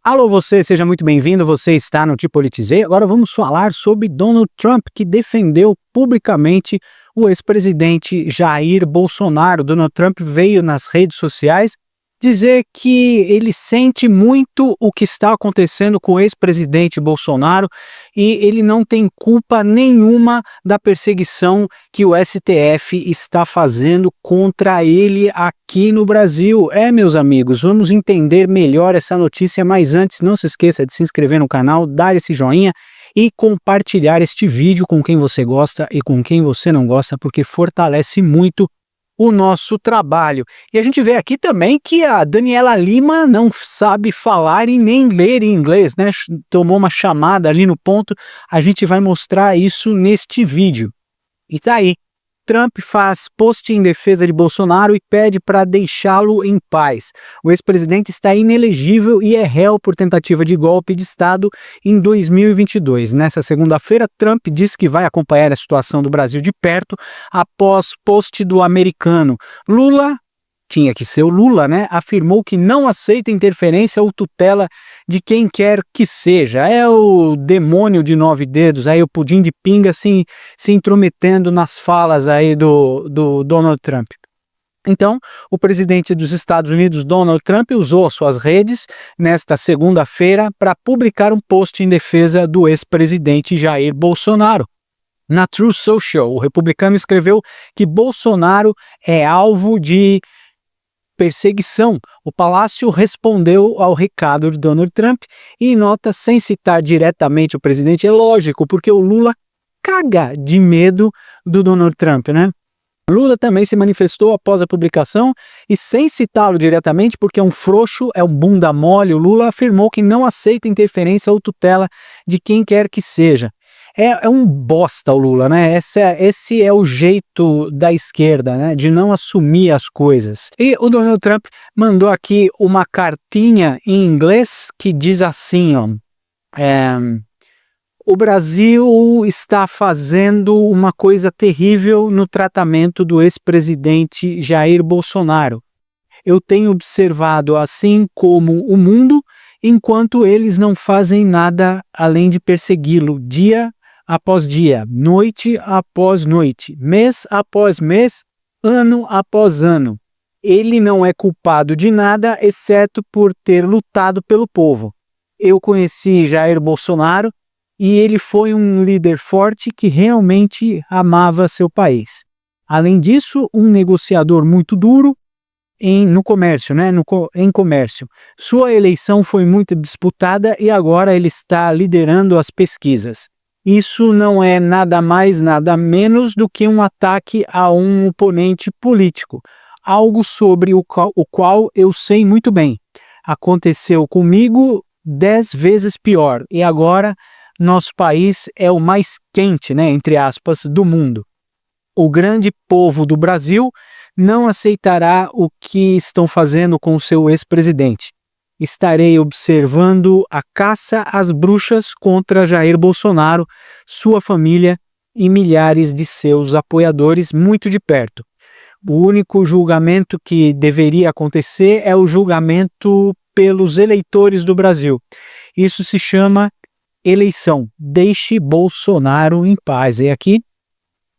Alô você, seja muito bem-vindo, você está no Te Politizei. Agora vamos falar sobre Donald Trump, que defendeu publicamente o ex-presidente Jair Bolsonaro. Donald Trump veio nas redes sociais dizer que ele sente muito o que está acontecendo com o ex-presidente Bolsonaro e ele não tem culpa nenhuma da perseguição que o STF está fazendo contra ele aqui no Brasil. Meus amigos, vamos entender melhor essa notícia, mas antes não se esqueça de se inscrever no canal, dar esse joinha e compartilhar este vídeo com quem você gosta e com quem você não gosta, porque fortalece muito o nosso trabalho. E a gente vê aqui também que a Daniela Lima não sabe falar e nem ler em inglês, né? Tomou uma chamada ali no ponto, a gente vai mostrar isso neste vídeo. E tá aí, Trump faz post em defesa de Bolsonaro e pede para deixá-lo em paz. O ex-presidente está inelegível e é réu por tentativa de golpe de Estado em 2022. Nessa segunda-feira, Trump disse que vai acompanhar a situação do Brasil de perto após post do americano. Lula, tinha que ser o Lula, né? Afirmou que não aceita interferência ou tutela de quem quer que seja. É o demônio de 9 dedos, aí o pudim de pinga se intrometendo nas falas aí do Donald Trump. Então, o presidente dos Estados Unidos, Donald Trump, usou suas redes nesta segunda-feira para publicar um post em defesa do ex-presidente Jair Bolsonaro. Na Truth Social, o republicano escreveu que Bolsonaro é alvo de perseguição. O Palácio respondeu ao recado de Donald Trump e em nota, sem citar diretamente o presidente, é lógico, porque o Lula caga de medo do Donald Trump, né? Lula também se manifestou após a publicação e sem citá-lo diretamente, porque é um frouxo, é um bunda mole, o Lula afirmou que não aceita interferência ou tutela de quem quer que seja. É um bosta o Lula, né? Esse é o jeito da esquerda, né? De não assumir as coisas. E o Donald Trump mandou aqui uma cartinha em inglês que diz assim, ó. O Brasil está fazendo uma coisa terrível no tratamento do ex-presidente Jair Bolsonaro. Eu tenho observado, assim como o mundo, enquanto eles não fazem nada além de persegui-lo dia após dia, noite após noite, mês após mês, ano após ano. Ele não é culpado de nada, exceto por ter lutado pelo povo. Eu conheci Jair Bolsonaro e ele foi um líder forte que realmente amava seu país. Além disso, um negociador muito duro no comércio, né? Em comércio. Sua eleição foi muito disputada e agora ele está liderando as pesquisas. Isso não é nada mais, nada menos do que um ataque a um oponente político, algo sobre o qual eu sei muito bem. Aconteceu comigo 10 vezes pior e agora nosso país é o mais quente, né, entre aspas, do mundo. O grande povo do Brasil não aceitará o que estão fazendo com o seu ex-presidente. Estarei observando a caça às bruxas contra Jair Bolsonaro, sua família e milhares de seus apoiadores muito de perto. O único julgamento que deveria acontecer é o julgamento pelos eleitores do Brasil. Isso se chama eleição. Deixe Bolsonaro em paz. E aqui,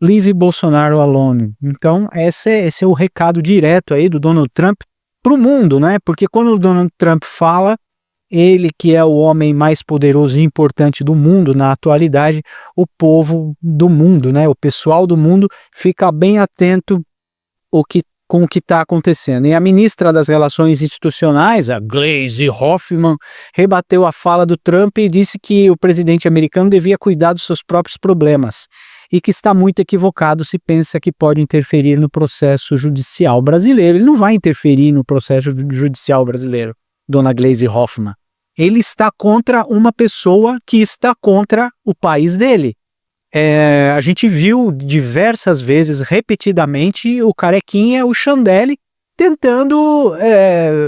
leave Bolsonaro alone. Então, esse é o recado direto aí do Donald Trump para o mundo, né? Porque quando o Donald Trump fala, ele que é o homem mais poderoso e importante do mundo na atualidade, o povo do mundo, né? O pessoal do mundo fica bem atento com o que está acontecendo. E a ministra das Relações Institucionais, a Gleisi Hoffmann, rebateu a fala do Trump e disse que o presidente americano devia cuidar dos seus próprios problemas e que está muito equivocado se pensa que pode interferir no processo judicial brasileiro. Ele não vai interferir no processo judicial brasileiro, dona Gleisi Hoffmann. Ele está contra uma pessoa que está contra o país dele. A gente viu diversas vezes, repetidamente, o carequinha, o Chandelle, tentando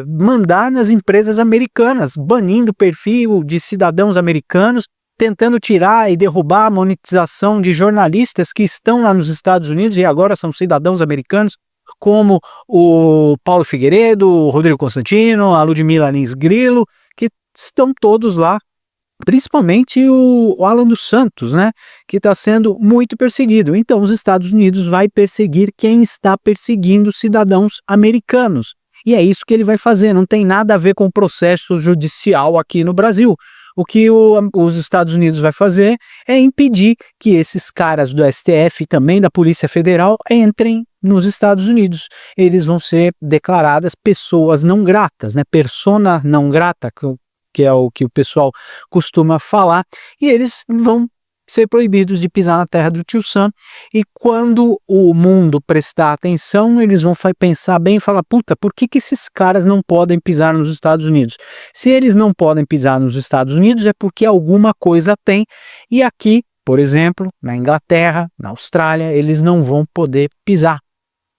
mandar nas empresas americanas, banindo o perfil de cidadãos americanos, tentando tirar e derrubar a monetização de jornalistas que estão lá nos Estados Unidos e agora são cidadãos americanos, como o Paulo Figueiredo, o Rodrigo Constantino, a Ludmila Lins Grilo, que estão todos lá, principalmente o Alan dos Santos, né, que está sendo muito perseguido. Então os Estados Unidos vai perseguir quem está perseguindo cidadãos americanos. E é isso que ele vai fazer, não tem nada a ver com o processo judicial aqui no Brasil. O que os Estados Unidos vai fazer é impedir que esses caras do STF e também da Polícia Federal entrem nos Estados Unidos. Eles vão ser declaradas pessoas não gratas, né, persona não grata, que é o que o pessoal costuma falar, e eles vão ser proibidos de pisar na terra do Tio Sam, e quando o mundo prestar atenção, eles vão pensar bem e falar, puta, por que esses caras não podem pisar nos Estados Unidos? Se eles não podem pisar nos Estados Unidos, é porque alguma coisa tem, e aqui, por exemplo, na Inglaterra, na Austrália, eles não vão poder pisar.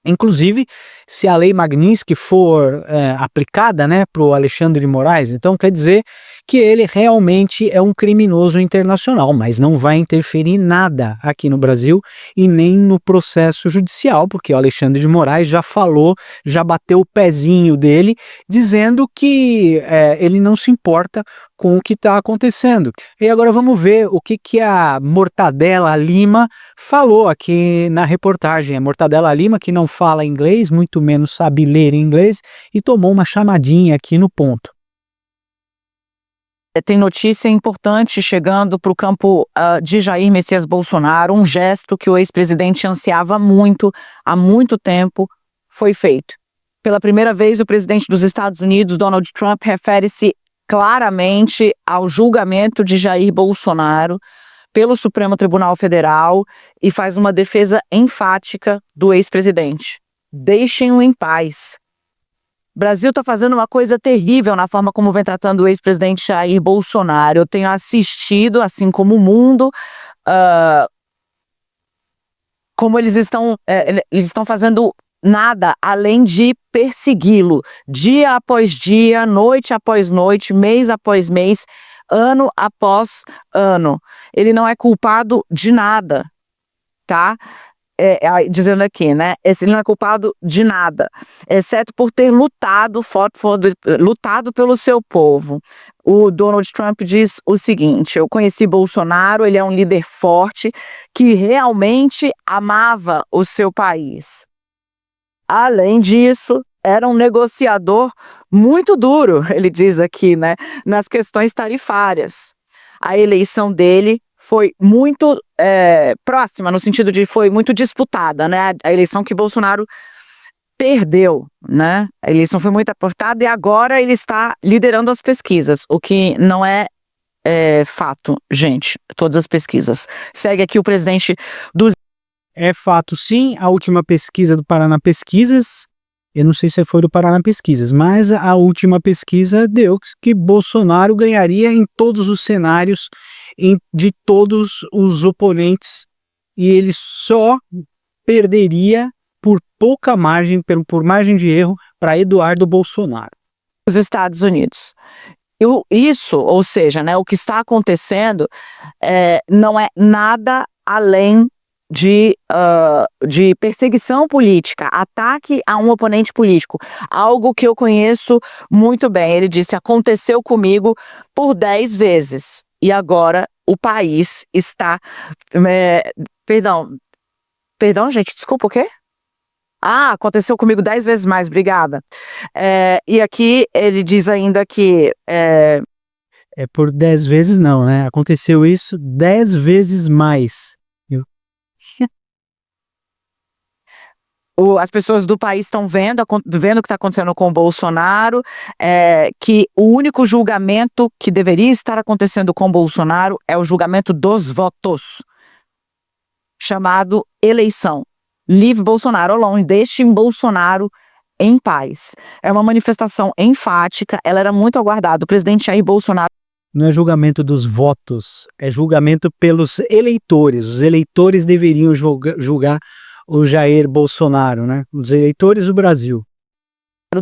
Inclusive, se a lei Magnitsky for aplicada, né, para o Alexandre de Moraes, então quer dizer que ele realmente é um criminoso internacional, mas não vai interferir nada aqui no Brasil e nem no processo judicial, porque o Alexandre de Moraes já falou, já bateu o pezinho dele, dizendo que ele não se importa com o que está acontecendo. E agora vamos ver o que a Mortadela Lima falou aqui na reportagem. A Mortadela Lima, que não fala inglês, muito menos sabe ler inglês, e tomou uma chamadinha aqui no ponto. Tem notícia importante chegando para o campo de Jair Messias Bolsonaro. Um gesto que o ex-presidente ansiava muito, há muito tempo, foi feito. Pela primeira vez, o presidente dos Estados Unidos, Donald Trump, refere-se claramente ao julgamento de Jair Bolsonaro pelo Supremo Tribunal Federal e faz uma defesa enfática do ex-presidente. Deixem-o em paz. O Brasil está fazendo uma coisa terrível na forma como vem tratando o ex-presidente Jair Bolsonaro. Eu tenho assistido, assim como o mundo, como eles estão fazendo nada além de persegui-lo, dia após dia, noite após noite, mês após mês, ano após ano. Ele não é culpado de nada, tá? Dizendo aqui, né? Ele não é culpado de nada, exceto por ter lutado pelo seu povo. O Donald Trump diz o seguinte: eu conheci Bolsonaro, ele é um líder forte que realmente amava o seu país. Além disso, era um negociador muito duro, ele diz aqui, né, nas questões tarifárias. A eleição dele foi muito próxima, no sentido de foi muito disputada, né? A eleição que Bolsonaro perdeu, né? A eleição foi muito apertada e agora ele está liderando as pesquisas, o que não é fato, gente, todas as pesquisas. Segue aqui o presidente dos... É fato, sim. A última pesquisa do Paraná Pesquisas, eu não sei se foi do Paraná Pesquisas, mas a última pesquisa deu que Bolsonaro ganharia em todos os cenários, de todos os oponentes, e ele só perderia por pouca margem, por margem de erro, para Eduardo Bolsonaro. Os Estados Unidos. Isso, ou seja, né, o que está acontecendo não é nada além de perseguição política, ataque a um oponente político, algo que eu conheço muito bem. Ele disse: aconteceu comigo por 10 vezes, e agora o país está... Perdão, gente, desculpa, o quê? Aconteceu comigo 10 vezes mais, obrigada. E aqui ele diz ainda que... por 10 vezes não, né? Aconteceu isso 10 vezes mais. As pessoas do país estão vendo o que está acontecendo com o Bolsonaro, que o único julgamento que deveria estar acontecendo com o Bolsonaro é o julgamento dos votos, chamado eleição. Leave Bolsonaro alone, deixem Bolsonaro em paz. É uma manifestação enfática, ela era muito aguardada. O presidente Jair Bolsonaro... Não é julgamento dos votos, é julgamento pelos eleitores. Os eleitores deveriam julgar o Jair Bolsonaro, né? Os eleitores do Brasil.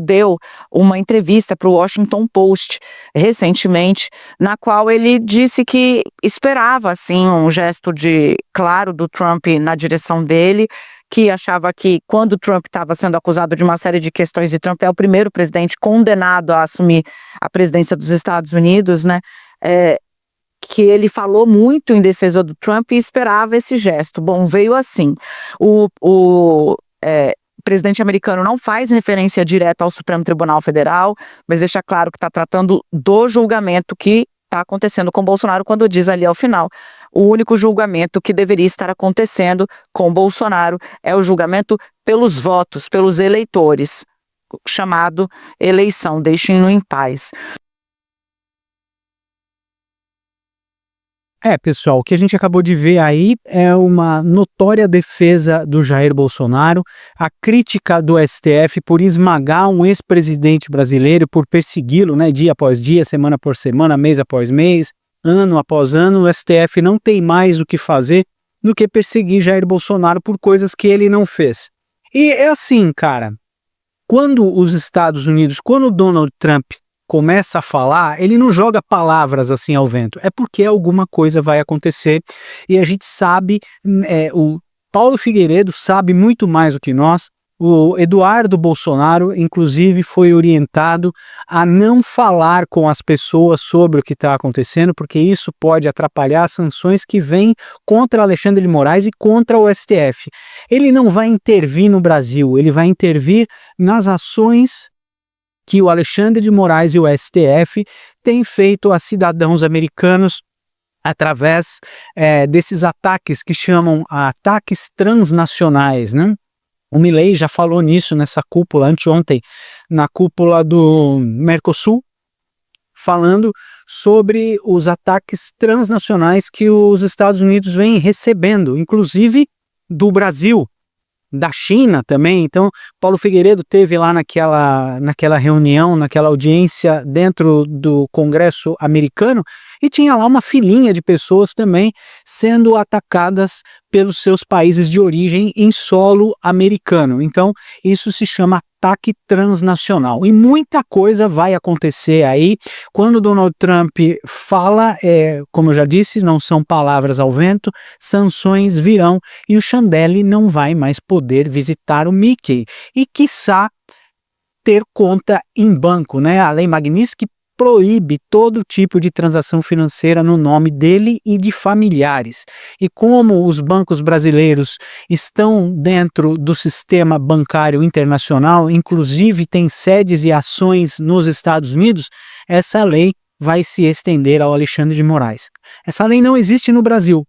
deu uma entrevista para o Washington Post recentemente, na qual ele disse que esperava assim um gesto claro do Trump na direção dele, que achava que quando o Trump estava sendo acusado de uma série de questões, e Trump é o primeiro presidente condenado a assumir a presidência dos Estados Unidos, né? Que ele falou muito em defesa do Trump e esperava esse gesto. Bom, veio assim. O presidente americano não faz referência direta ao Supremo Tribunal Federal, mas deixa claro que está tratando do julgamento que está acontecendo com Bolsonaro, quando diz ali ao final: o único julgamento que deveria estar acontecendo com Bolsonaro é o julgamento pelos votos, pelos eleitores, chamado eleição, deixem-no em paz. Pessoal, o que a gente acabou de ver aí é uma notória defesa do Jair Bolsonaro, a crítica do STF por esmagar um ex-presidente brasileiro, por persegui-lo, né, dia após dia, semana por semana, mês após mês, ano após ano. O STF não tem mais o que fazer do que perseguir Jair Bolsonaro por coisas que ele não fez. E é assim, cara, quando os Estados Unidos, quando o Donald Trump começa a falar, ele não joga palavras assim ao vento, é porque alguma coisa vai acontecer, e a gente sabe, o Paulo Figueiredo sabe muito mais do que nós. O Eduardo Bolsonaro, inclusive, foi orientado a não falar com as pessoas sobre o que está acontecendo, porque isso pode atrapalhar as sanções que vêm contra Alexandre de Moraes e contra o STF. Ele não vai intervir no Brasil, ele vai intervir nas ações que o Alexandre de Moraes e o STF têm feito a cidadãos americanos através desses ataques que chamam ataques transnacionais, né? O Milei já falou nisso nessa cúpula, anteontem, na cúpula do Mercosul, falando sobre os ataques transnacionais que os Estados Unidos vêm recebendo, inclusive do Brasil, da China também. Então, Paulo Figueiredo teve lá naquela reunião, naquela audiência dentro do Congresso americano, e tinha lá uma filinha de pessoas também sendo atacadas pelos seus países de origem em solo americano. Então, isso se chama ataque transnacional. E muita coisa vai acontecer aí. Quando Donald Trump fala, como eu já disse, não são palavras ao vento, sanções virão e o Chandelle não vai mais poder visitar o Mickey. E, quiçá, ter conta em banco, né? A Lei Magnitsky proíbe todo tipo de transação financeira no nome dele e de familiares. E como os bancos brasileiros estão dentro do sistema bancário internacional, inclusive tem sedes e ações nos Estados Unidos, essa lei vai se estender ao Alexandre de Moraes. Essa lei não existe no Brasil,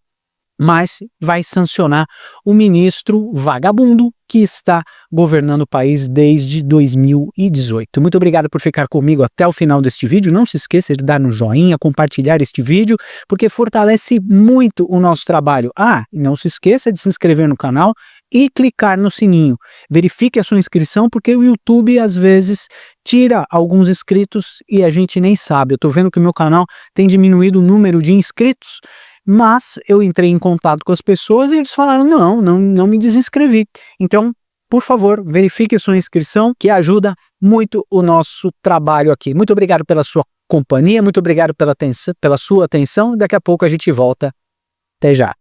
mas vai sancionar o ministro vagabundo que está governando o país desde 2018. Muito obrigado por ficar comigo até o final deste vídeo. Não se esqueça de dar no joinha, compartilhar este vídeo, porque fortalece muito o nosso trabalho. E não se esqueça de se inscrever no canal e clicar no sininho. Verifique a sua inscrição, porque o YouTube às vezes tira alguns inscritos e a gente nem sabe. Eu estou vendo que o meu canal tem diminuído o número de inscritos, mas eu entrei em contato com as pessoas e eles falaram: não me desinscrevi. Então, por favor, verifique a sua inscrição, que ajuda muito o nosso trabalho aqui. Muito obrigado pela sua companhia, muito obrigado pela sua atenção. Daqui a pouco a gente volta. Até já.